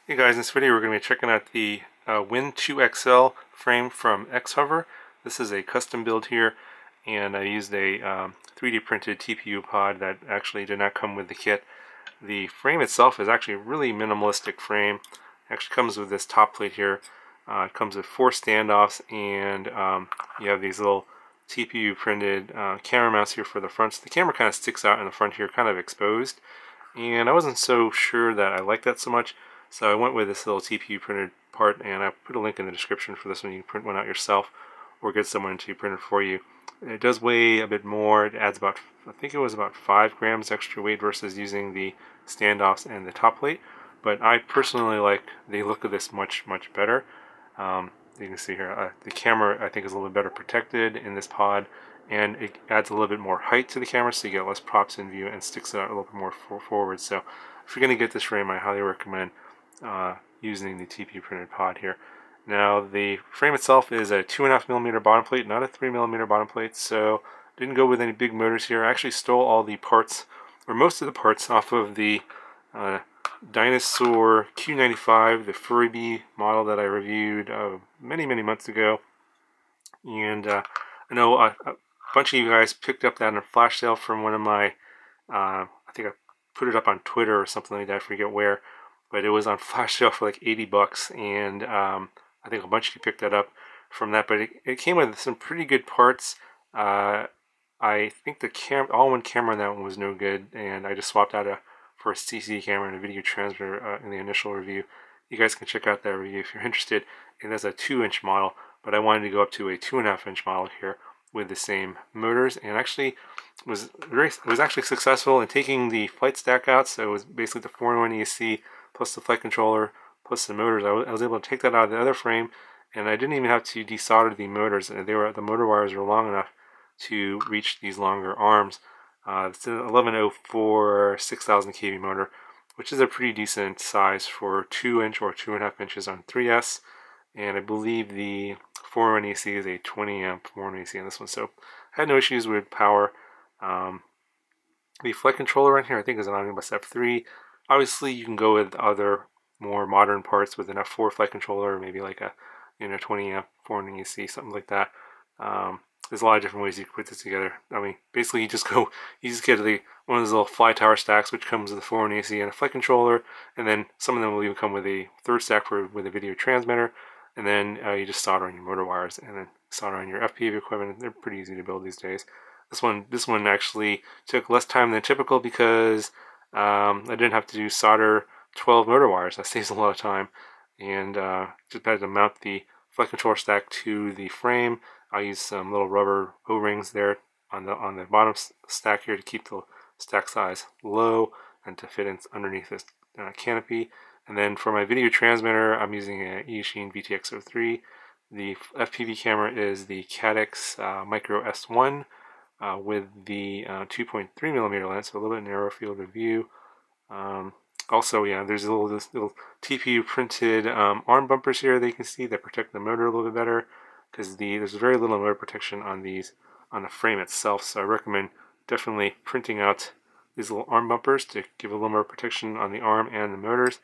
Hey guys, in this video we're going to be checking out the WIN 2XL frame from XHover. This is a custom build here, and I used a 3D printed TPU pod that actually did not come with the kit. The frame itself is actually a really minimalistic frame. It actually comes with this top plate here. It comes with 4 standoffs, and you have these little TPU printed camera mounts here for the front. So the camera kind of sticks out in the front here, kind of exposed. And I wasn't so sure that I liked that so much. So I went with this little TPU printed part, and I put a link in the description for this one. You can print one out yourself or get someone to print it for you. It does weigh a bit more. It adds about, I think it was about 5 grams extra weight versus using the standoffs and the top plate. But I personally like the look of this much better. You can see here, the camera I think is a little bit better protected in this pod, and it adds a little bit more height to the camera so you get less props in view and sticks it out a little bit more forward. So if you're going to get this frame, I highly recommend using the TPU printed pod here. Now the frame itself is a 2.5mm bottom plate, not a 3mm bottom plate, so didn't go with any big motors here. I actually stole all the parts, or most of the parts, off of the Dinosaur Q95, the Furby model that I reviewed many months ago. And I know a bunch of you guys picked up that in a flash sale from one of my, I think I put it up on Twitter or something like that, I forget where, but it was on flash sale for like 80 bucks, and I think a bunch of you picked that up from that. But it came with some pretty good parts. I think the all-in-one camera on that one was no good, and I just swapped out for a CCD camera and a video transmitter in the initial review. You guys can check out that review if you're interested. And that's a 2-inch model, but I wanted to go up to a 2.5-inch model here with the same motors, and actually was actually successful in taking the flight stack out. So it was basically the 4-in-1 ESC plus the flight controller plus the motors. I was able to take that out of the other frame, and I didn't even have to desolder the motors. The motor wires were long enough to reach these longer arms. It's an 1104 6000 kV motor, which is a pretty decent size for 2-inch or 2.5 inches on 3S. And I believe the 4-in-1 AC is a 20 amp 4-in-1 AC on this one, so I had no issues with power. The flight controller on here I think is an Omnibus F3. Obviously you can go with other more modern parts with an F4 flight controller, or maybe like a 20 amp 4-in-1 AC, something like that. There's a lot of different ways you can put this together. I mean, basically you just get one of those little fly tower stacks, which comes with a 4-in-1 AC and a flight controller, and then some of them will even come with a third stack with a video transmitter, and then you just solder on your motor wires and then solder on your FPV equipment. They're pretty easy to build these days. This one actually took less time than typical because I didn't have to solder 12 motor wires. That saves a lot of time, and just had to mount the flight controller stack to the frame. I used some little rubber O-rings there on the bottom stack here to keep the stack size low and to fit in underneath this canopy. And then for my video transmitter, I'm using an eSheen VTX03. The FPV camera is the Caddx Micro S1 with the 2.3mm lens, so a little bit narrow field of view. Also, yeah, there's this little TPU printed arm bumpers here that you can see that protect the motor a little bit better, because there's very little motor protection on the frame itself. So I recommend definitely printing out these little arm bumpers to give a little more protection on the arm and the motors.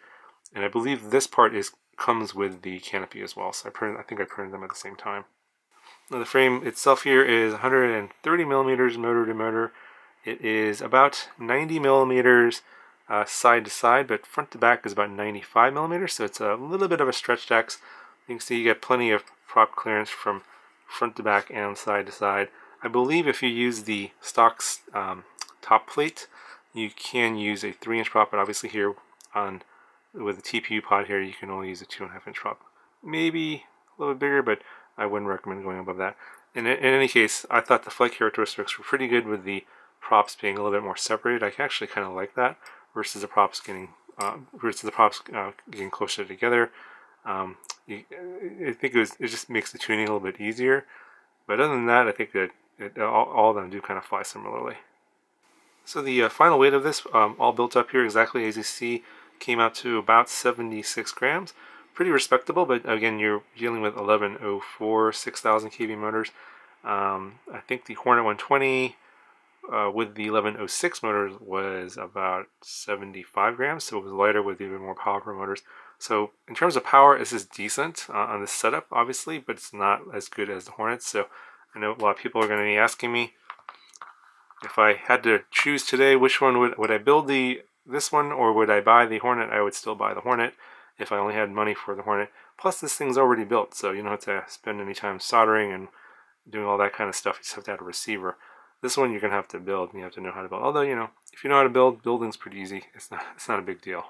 And I believe this part comes with the canopy as well. So I think I printed them at the same time. Now the frame itself here is 130 millimeters motor to motor. It is about 90 millimeters side to side, but front to back is about 95 millimeters. So it's a little bit of a stretched X. You can see you get plenty of prop clearance from front to back and side to side. I believe if you use the stock top plate, you can use a 3-inch prop, but obviously here with the TPU pod here, you can only use a 2.5-inch prop. Maybe a little bit bigger, but I wouldn't recommend going above that. In any case, I thought the flight characteristics were pretty good with the props being a little bit more separated. I actually kind of like that versus the props getting closer together. I think it just makes the tuning a little bit easier. But other than that, I think that all of them do kind of fly similarly. So the final weight of this, all built up here exactly as you see, came out to about 76 grams. Pretty respectable, but again, you're dealing with 1104 6000 kV motors. I think the Hornet 120 with the 1106 motors was about 75 grams, so it was lighter with even more powerful motors. So in terms of power, this is decent on this setup, obviously, but it's not as good as the Hornets. So I know a lot of people are going to be asking me if I had to choose today, which one would I build this one, or would I buy the Hornet? I would still buy the Hornet if I only had money for the Hornet. Plus, this thing's already built, so you don't have to spend any time soldering and doing all that kind of stuff. You just have to have a receiver. This one you're going to have to build, and you have to know how to build. Although, if you know how to build, building's pretty easy. It's not a big deal.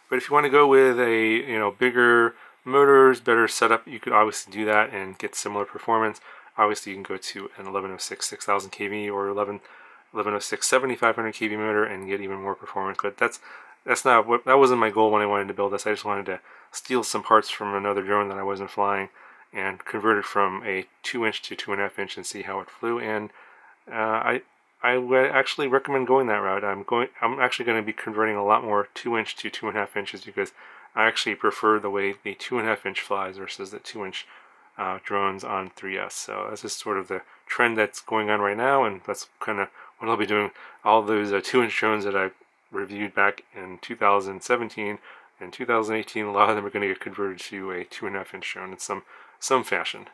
But if you want to go with a bigger motors, better setup, you could obviously do that and get similar performance. Obviously, you can go to an 1106 6000 kV or 1106 7500 kV motor and get even more performance. But that wasn't my goal when I wanted to build this. I just wanted to steal some parts from another drone that I wasn't flying and convert it from a 2-inch to 2.5 inch and see how it flew. And I would actually recommend going that route. I'm actually going to be converting a lot more 2-inch to 2.5 inches because I actually prefer the way the 2.5 inch flies versus the 2-inch drones on 3S. So that's just sort of the trend that's going on right now, and that's kind of what I'll be doing. All those 2-inch drones that I reviewed back in 2017 and 2018, a lot of them are going to get converted to a 2.5 inch drone in some fashion.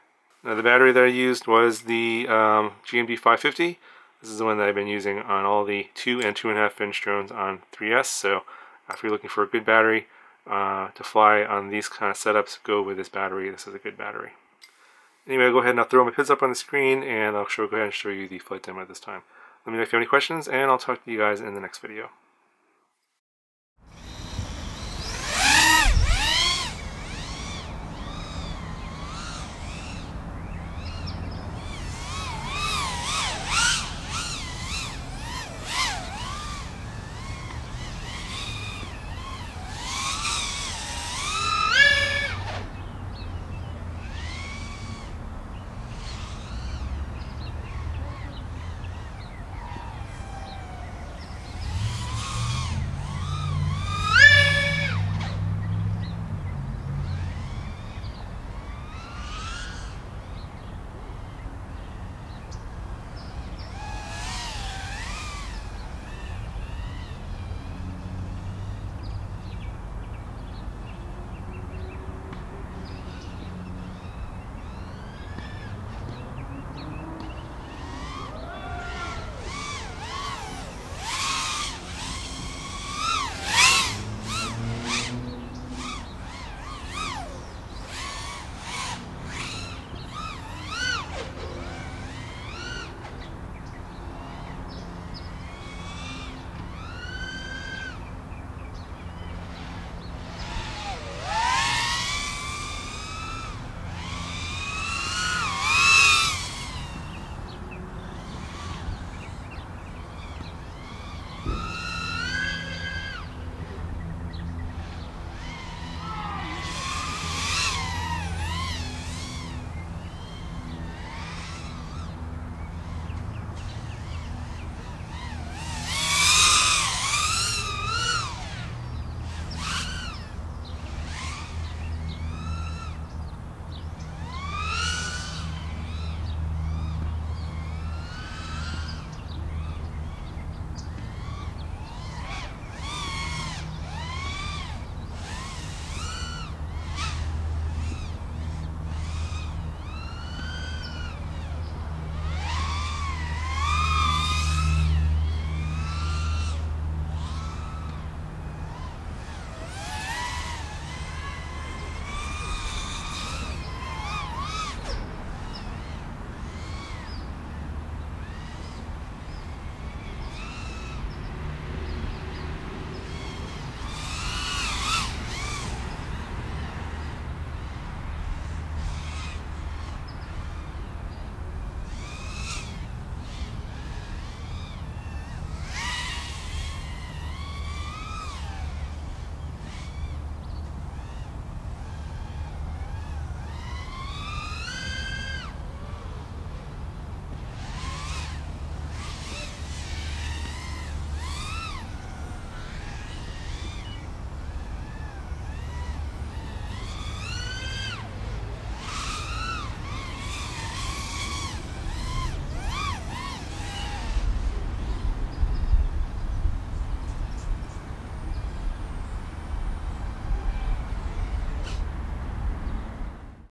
Now the battery that I used was the GMD 550. This is the one that I've been using on all the 2 and 2.5 inch drones on 3S. So if you're looking for a good battery to fly on these kind of setups, go with this battery. This is a good battery. Anyway, I'll go ahead and I'll throw my pids up on the screen, and I'll go ahead and show you the flight demo at this time. Let me know if you have any questions, and I'll talk to you guys in the next video.